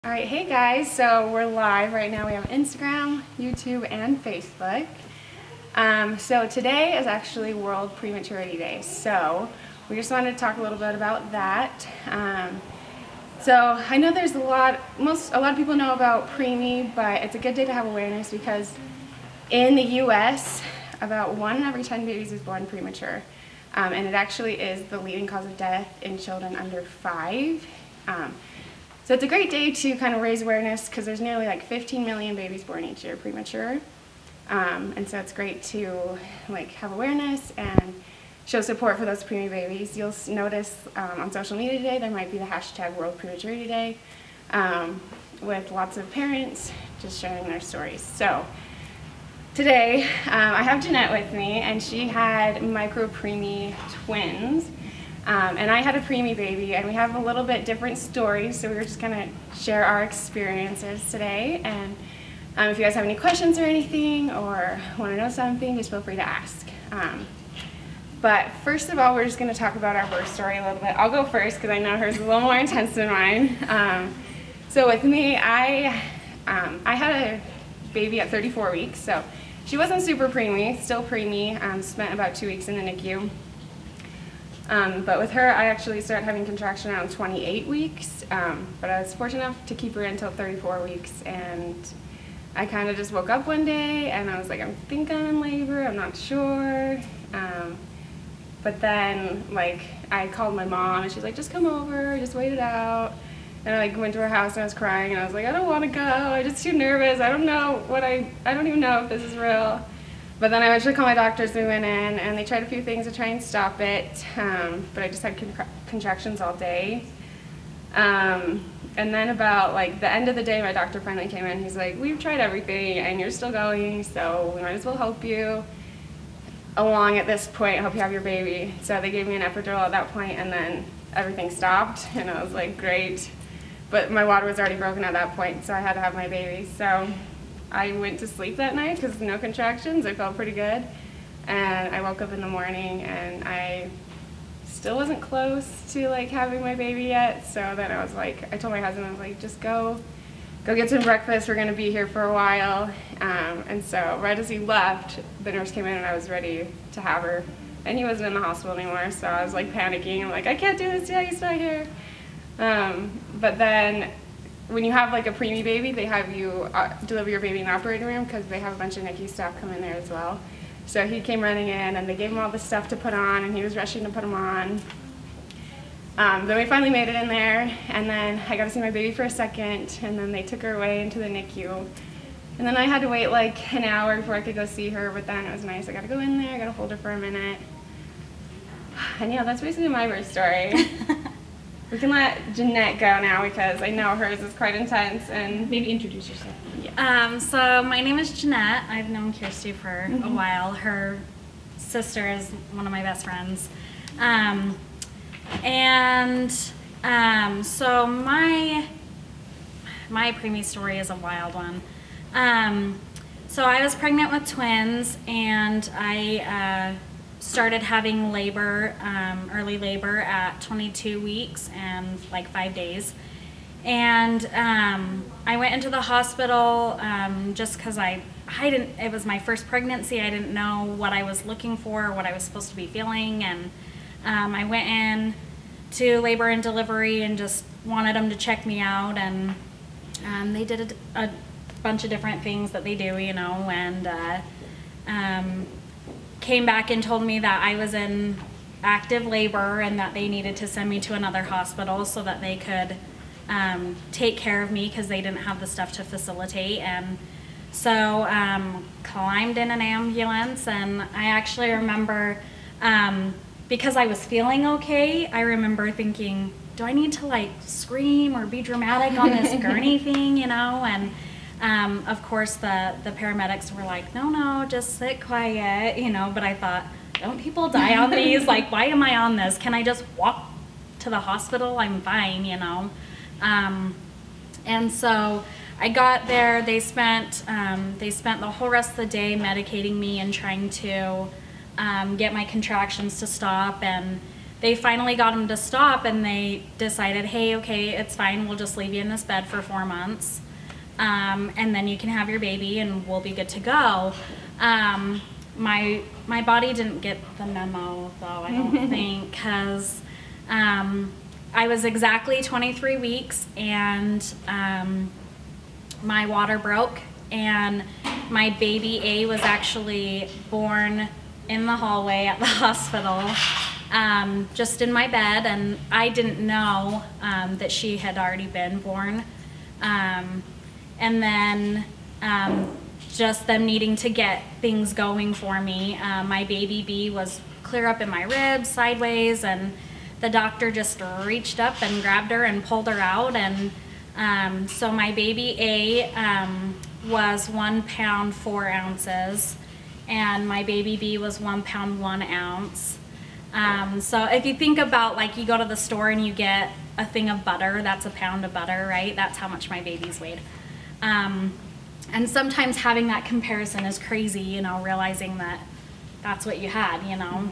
All right, hey guys, so we're live right now. We have Instagram, YouTube, and Facebook. So today is actually World Prematurity Day, so we just wanted to talk a little bit about that. So I know there's a lot of people know about Preemie, but it's a good day to have awareness because in the U.S., about 1 in every 10 babies is born premature, and it actually is the leading cause of death in children under 5. So it's a great day to kind of raise awareness because there's nearly like 15 million babies born each year premature. And so it's great to have awareness and show support for those preemie babies. You'll notice on social media today there might be the hashtag World Prematurity Day with lots of parents just sharing their stories. So today I have Jeanette with me, and she had micro preemie twins. And I had a preemie baby, and we have a little bit different stories, so we were just going to share our experiences today. And if you guys have any questions or anything, or want to know something, just feel free to ask. But first of all, we're just going to talk about our birth story a little bit. I'll go first because I know hers is a little more intense than mine. So with me, I had a baby at 34 weeks, so she wasn't super preemie, still preemie, spent about 2 weeks in the NICU. But with her, I actually started having contraction around 28 weeks, but I was fortunate enough to keep her until 34 weeks, and I kind of just woke up one day, and I was like, I think I'm in labor, I'm not sure, but then, I called my mom, and she's like, just come over, just wait it out, and I went to her house, and I was crying, and I was like, I don't want to go, I'm just too nervous, I don't even know if this is real. But then I eventually called my doctors, we went in, and they tried a few things to try and stop it, but I just had contractions all day. And then about the end of the day, my doctor finally came in. He's like, we've tried everything, and you're still going, so we might as well help you along at this point, help you have your baby. So they gave me an epidural at that point, and then everything stopped, and I was like, great. But my water was already broken at that point, so I had to have my baby. So I went to sleep that night because no contractions. I felt pretty good, and I woke up in the morning, and I still wasn't close to having my baby yet. So then I was like, I told my husband, I was like, just go get some breakfast. We're gonna be here for a while. And so right as he left, the nurse came in, and I was ready to have her, and he wasn't in the hospital anymore. So I was panicking. I'm like, I can't do this. Yeah, he's not here. But then, when you have a preemie baby, they have you deliver your baby in the operating room because they have a bunch of NICU staff come in there as well. So he came running in, and they gave him all the stuff to put on, and he was rushing to put them on. Then we finally made it in there, and then I got to see my baby for a second, and then they took her away into the NICU. And then I had to wait an hour before I could go see her, but then it was nice. I got to go in there, I got to hold her for a minute. And yeah, that's basically my birth story. We can let Jeanette go now because I know hers is quite intense, and maybe introduce yourself. Yeah. So my name is Jeanette. I've known Kirsty for a while. Her sister is one of my best friends. So my preemie story is a wild one. So I was pregnant with twins, and I started having labor, early labor at 22 weeks and 5 days. And I went into the hospital just because it was my first pregnancy. I didn't know what I was looking for, what I was supposed to be feeling. And I went in to labor and delivery and just wanted them to check me out. And they did a bunch of different things that they do, and came back and told me that I was in active labor and that they needed to send me to another hospital so that they could take care of me because they didn't have the stuff to facilitate. And so climbed in an ambulance, and I actually remember, because I was feeling okay, I remember thinking, do I need to scream or be dramatic on this gurney thing, And of course the paramedics were like, no, just sit quiet, but I thought, don't people die on these? Why am I on this? Can I just walk to the hospital? I'm fine, And so I got there. They spent the whole rest of the day medicating me and trying to get my contractions to stop, and they finally got him to stop, and they decided, hey, okay, it's fine, we'll just leave you in this bed for 4 months, and then you can have your baby and we'll be good to go. My body didn't get the memo though, I don't think, because I was exactly 23 weeks and my water broke, and my baby A was actually born in the hallway at the hospital, just in my bed, and I didn't know that she had already been born. And then just them needing to get things going for me. My baby B was clear up in my ribs, sideways, and the doctor just reached up and grabbed her and pulled her out. And so my baby A was 1 pound 4 ounces, and my baby B was 1 pound 1 ounce. So if you think about, like, you go to the store and you get a thing of butter, that's a pound of butter, right? That's how much my babies weighed. And sometimes having that comparison is crazy, you know, realizing that that's what you had, you know.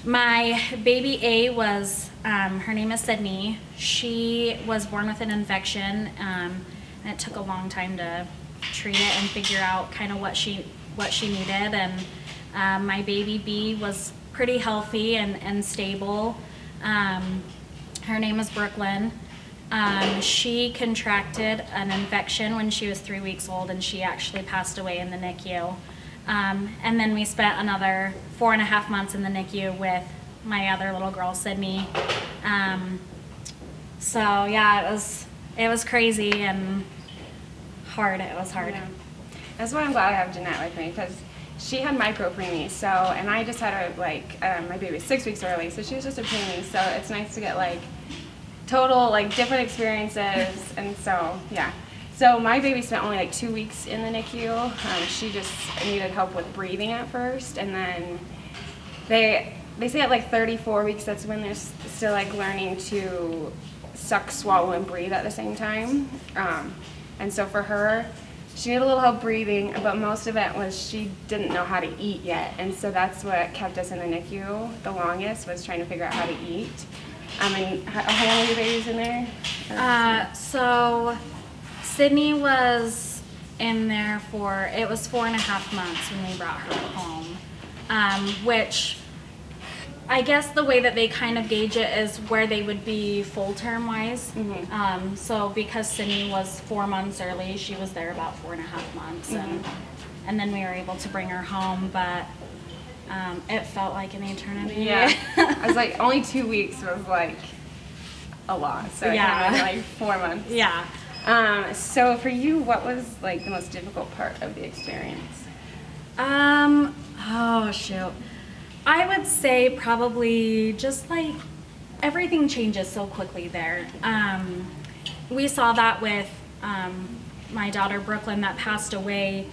My baby A was, her name is Sydney. She was born with an infection, and it took a long time to treat it and figure out kind of what she needed. And my baby B was pretty healthy and stable. Her name is Brooklyn. She contracted an infection when she was 3 weeks old, and she actually passed away in the NICU. And then we spent another 4.5 months in the NICU with my other little girl, Sydney. So yeah, it was crazy and hard. It was hard. Yeah. That's why I'm glad I have Jeanette with me, because she had micro preemie, so, and I just had her, like, my baby was 6 weeks early, so she was just a preemie, so it's nice to get, like, total, like, different experiences. And so, yeah. So my baby spent only like 2 weeks in the NICU. She just needed help with breathing at first, and then they say at like 34 weeks, that's when they're still like learning to suck, swallow, and breathe at the same time. And so for her, she needed a little help breathing, but most of it was she didn't know how to eat yet, and so that's what kept us in the NICU the longest, was trying to figure out how to eat. And how long were your babies in there? So Sydney was in there for, it was 4.5 months when we brought her home, which I guess the way that they kind of gauge it is where they would be full term wise. So because Sydney was 4 months early, she was there about 4.5 months, and then we were able to bring her home, but it felt like an eternity. Yeah. I was like, only 2 weeks was like a lot, so yeah, it like 4 months. Yeah. So for you, what was like the most difficult part of the experience? Oh shoot. I would say probably just like everything changes so quickly there. We saw that with my daughter Brooklyn that passed away.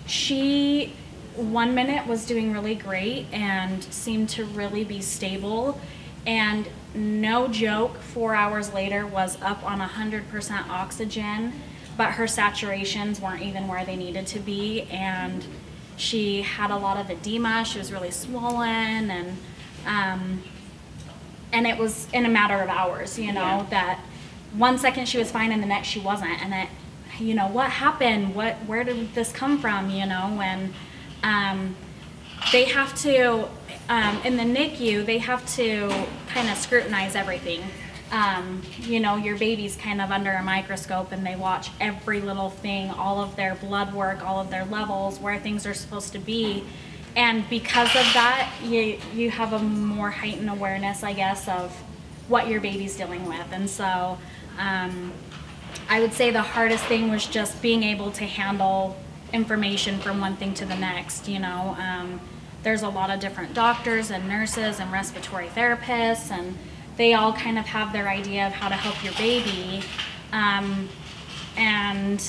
She 1 minute was doing really great and seemed to really be stable, and no joke, 4 hours later was up on 100% oxygen, but her saturations weren't even where they needed to be, and she had a lot of edema. She was really swollen, and it was in a matter of hours, you know, that 1 second she was fine and the next she wasn't, and it, you know, what happened? Where did this come from? You know, when they have to, in the NICU, they have to kind of scrutinize everything. You know, your baby's kind of under a microscope, and they watch every little thing, all of their blood work, all of their levels, where things are supposed to be. And because of that, you have a more heightened awareness, I guess, of what your baby's dealing with. And so I would say the hardest thing was just being able to handle information from one thing to the next, you know. There's a lot of different doctors and nurses and respiratory therapists, and they all kind of have their idea of how to help your baby. And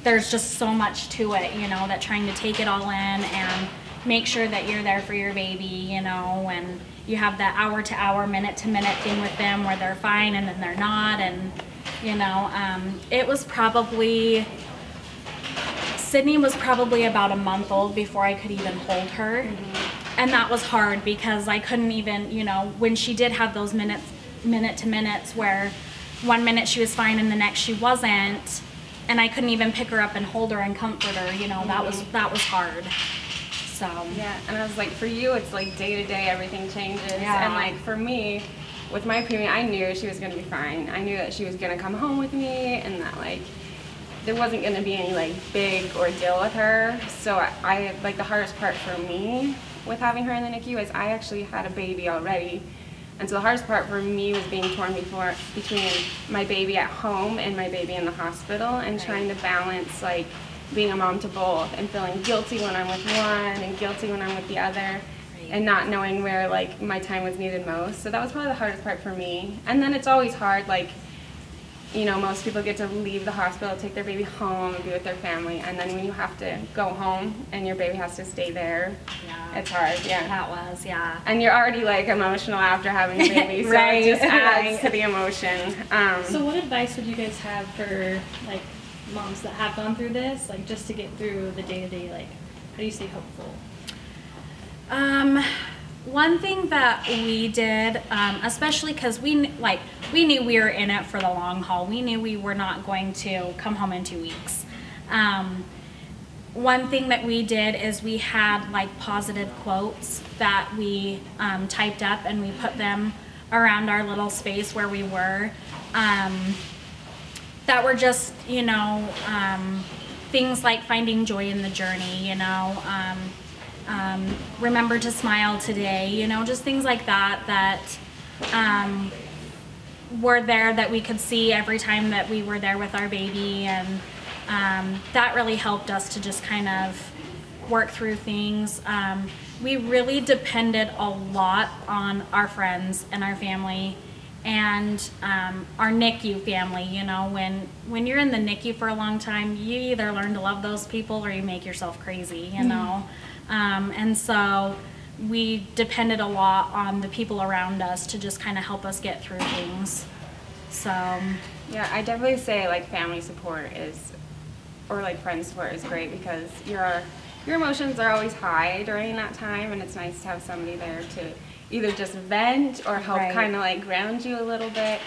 there's just so much to it, you know, that trying to take it all in and make sure that you're there for your baby, you know, and you have that hour-to-hour, minute-to-minute thing with them where they're fine and then they're not. And, you know, it was probably, Sydney was probably about a month old before I could even hold her. And that was hard because I couldn't even, you know, when she did have those minute to minutes where 1 minute she was fine and the next she wasn't, and I couldn't even pick her up and hold her and comfort her, you know, that was hard. So yeah, and I was like, for you, it's like day to day, everything changes. Yeah. And like for me, with my preemie, I knew she was gonna be fine. I knew that she was gonna come home with me, and that like there wasn't gonna be any like big ordeal with her. So I like the hardest part for me with having her in the NICU is I actually had a baby already. And so the hardest part for me was being torn between my baby at home and my baby in the hospital, and trying to balance like being a mom to both and feeling guilty when I'm with one and guilty when I'm with the other, and not knowing where like my time was needed most. So that was probably the hardest part for me. And then it's always hard, like, you know, most people get to leave the hospital, take their baby home and be with their family, and then when you have to go home and your baby has to stay there, it's hard. Yeah, that was, yeah. And you're already like emotional after having a baby, so it just adds to the emotion. So what advice would you guys have for like moms that have gone through this, like just to get through the day-to-day, like how do you stay hopeful? One thing that we did, especially because we knew we were in it for the long haul. We knew we were not going to come home in 2 weeks. One thing that we did is we had like positive quotes that we typed up, and we put them around our little space where we were, that were just, you know, things like finding joy in the journey, you know, remember to smile today, you know, just things like that were there that we could see every time that we were there with our baby. And that really helped us to just kind of work through things. We really depended a lot on our friends and our family and our NICU family. You know, when you're in the NICU for a long time, you either learn to love those people or you make yourself crazy, you know. And so we depended a lot on the people around us to just kind of help us get through things. So yeah, I definitely say like family support is, or like friend support is great, because your emotions are always high during that time, and it's nice to have somebody there to either just vent or help kind of like ground you a little bit.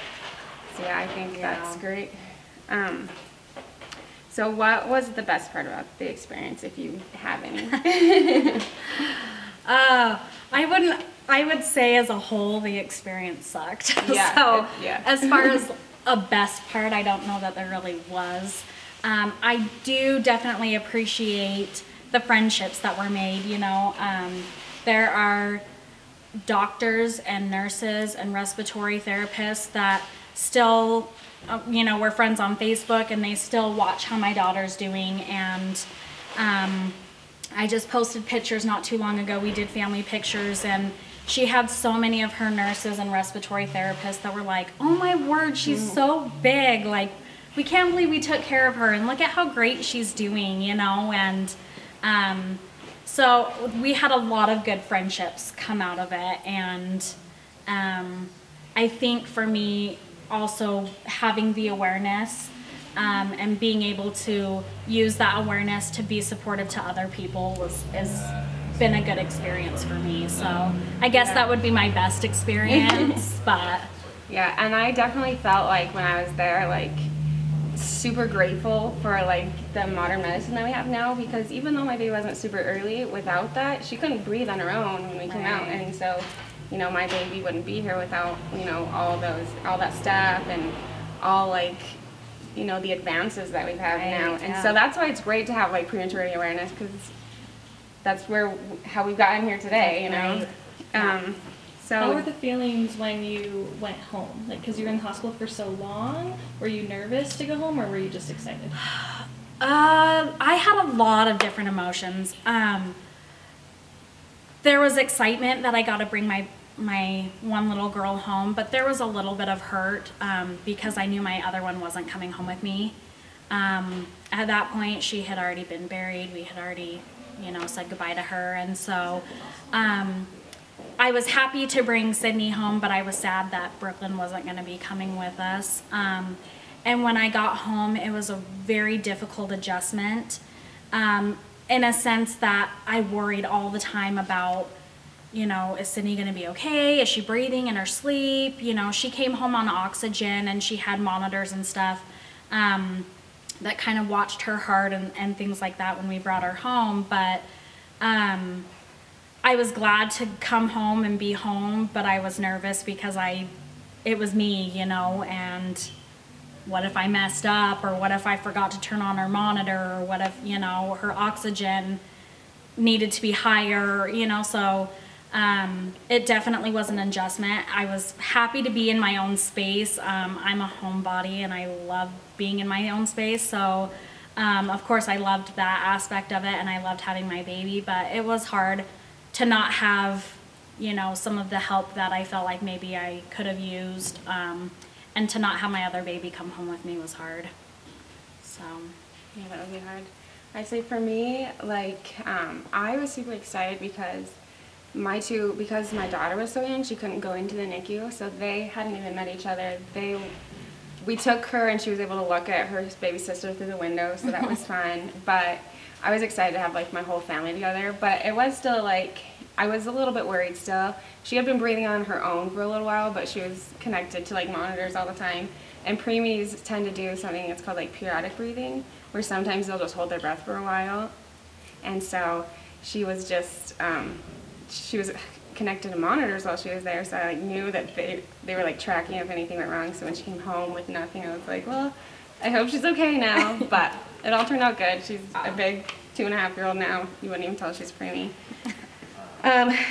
So yeah, I think that's great. So what was the best part about the experience, if you have any? I would say as a whole the experience sucked. Yeah, So as far as a best part, I don't know that there really was. I do definitely appreciate the friendships that were made, you know. There are doctors and nurses and respiratory therapists that still, you know, we're friends on Facebook, and they still watch how my daughter's doing. And I just posted pictures not too long ago. We did family pictures, and she had so many of her nurses and respiratory therapists that were like, oh my word, she's so big. Like, we can't believe we took care of her, and look at how great she's doing, you know. And so we had a lot of good friendships come out of it. And I think for me, also having the awareness and being able to use that awareness to be supportive to other people has been a good experience for me. So I guess that would be my best experience. But yeah, and I definitely felt like when I was there, like super grateful for like the modern medicine that we have now, because even though my baby wasn't super early, without that she couldn't breathe on her own when we came out. And so, you know, my baby wouldn't be here without, you know, all that stuff and all, like, you know, the advances that we have now. And so that's why it's great to have like prematurity awareness, because that's how we've gotten here today, you know. So how were the feelings when you went home? Like, because you were in the hospital for so long, were you nervous to go home, or were you just excited? I had a lot of different emotions. There was excitement that I got to bring my one little girl home, but there was a little bit of hurt because I knew my other one wasn't coming home with me. At that point, she had already been buried. We had already, you know, said goodbye to her. And so I was happy to bring Sydney home, but I was sad that Brooklyn wasn't going to be coming with us. And when I got home, it was a very difficult adjustment in a sense that I worried all the time about you know, is Sydney going to be okay? Is she breathing in her sleep? You know, she came home on oxygen and she had monitors and stuff that kind of watched her heart and things like that when we brought her home. But I was glad to come home and be home, but I was nervous because it was me, you know, and what if I messed up, or what if I forgot to turn on her monitor, or what if, you know, her oxygen needed to be higher, you know. So it definitely was an adjustment. I was happy to be in my own space. I'm a homebody and I love being in my own space. So of course I loved that aspect of it, and I loved having my baby, but it was hard to not have, you know, some of the help that I felt like maybe I could have used. And to not have my other baby come home with me was hard. So yeah, that would be hard. I'd say for me, like, I was super excited because because my daughter was so young, she couldn't go into the NICU, so they hadn't even met each other. We took her and she was able to look at her baby sister through the window, so that was fun. But I was excited to have like my whole family together, but it was still like, I was a little bit worried still. She had been breathing on her own for a little while, but she was connected to like monitors all the time. And preemies tend to do something that's called like periodic breathing, where sometimes they'll just hold their breath for a while. And so she was just, she was connected to monitors while she was there, so I like knew that they were like tracking if anything went wrong. So when she came home with nothing, I was like, well, I hope she's okay now. But it all turned out good. She's a big 2.5-year-old now. You wouldn't even tell she's preemie.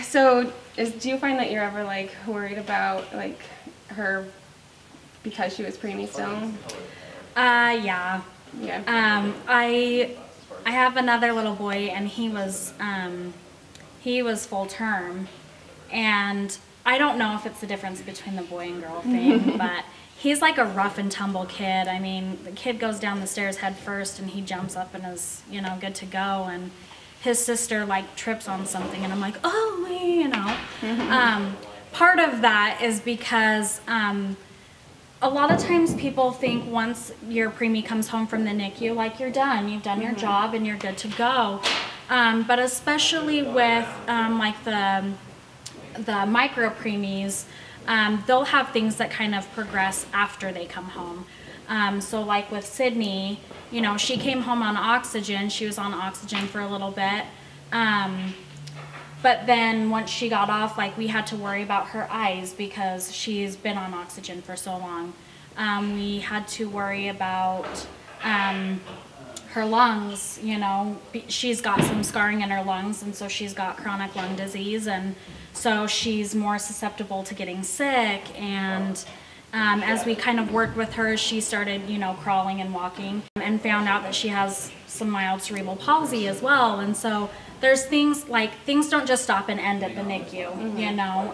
So do you find that you're ever like worried about like her because she was preemie still? Yeah. Yeah. I have another little boy, and he was full term, and I don't know if it's the difference between the boy and girl thing, but he's like a rough and tumble kid. I mean, the kid goes down the stairs head first and he jumps up and is, you know, good to go, and his sister like trips on something and I'm like, oh, you know. Part of that is because a lot of times people think once your preemie comes home from the NICU, like you've done your job and you're good to go. But especially with like the micro preemies, they'll have things that kind of progress after they come home. So like with Sydney, you know, she came home on oxygen. She was on oxygen for a little bit. But then once she got off, like we had to worry about her eyes because she's been on oxygen for so long. We had to worry about her lungs, you know. She's got some scarring in her lungs, and so she's got chronic lung disease, and so she's more susceptible to getting sick. And as we kind of worked with her, she started, you know, crawling and walking, and found out that she has some mild cerebral palsy as well. And so there's things like, things don't just stop and end at the NICU, you know.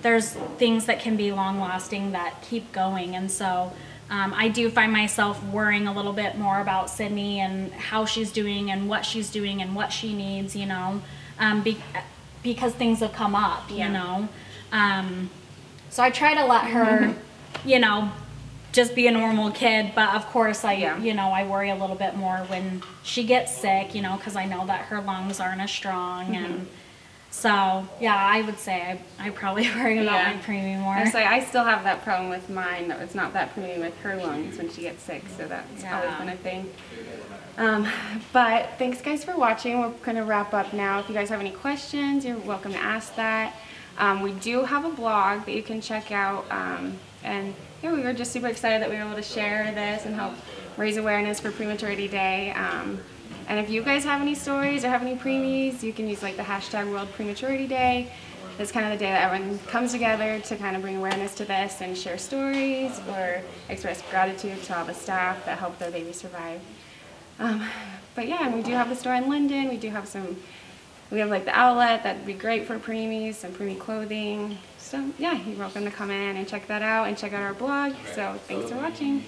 There's things that can be long lasting that keep going. And so I do find myself worrying a little bit more about Sydney and how she's doing and what she's doing and what she needs, you know, because things have come up, you know. So I try to let her, you know, just be a normal kid, but of course you know, I worry a little bit more when she gets sick, you know, because I know that her lungs aren't as strong. And so yeah, I would say I probably worry about my preemie more. I still have that problem with mine. It's not that preemie with her lungs when she gets sick, so that's always been a thing. But thanks guys for watching. We're going to wrap up now. If you guys have any questions, you're welcome to ask that. We do have a blog that you can check out, and yeah, we were just super excited that we were able to share this and help raise awareness for Prematurity Day. And if you guys have any stories or have any preemies, you can use like the hashtag World Prematurity Day. It's kind of the day that everyone comes together to kind of bring awareness to this and share stories or express gratitude to all the staff that helped their baby survive. But yeah, and we do have the store in Linden. We have like the outlet that'd be great for preemies, some preemie clothing. So yeah, you're welcome to come in and check that out and check out our blog. So thanks for watching.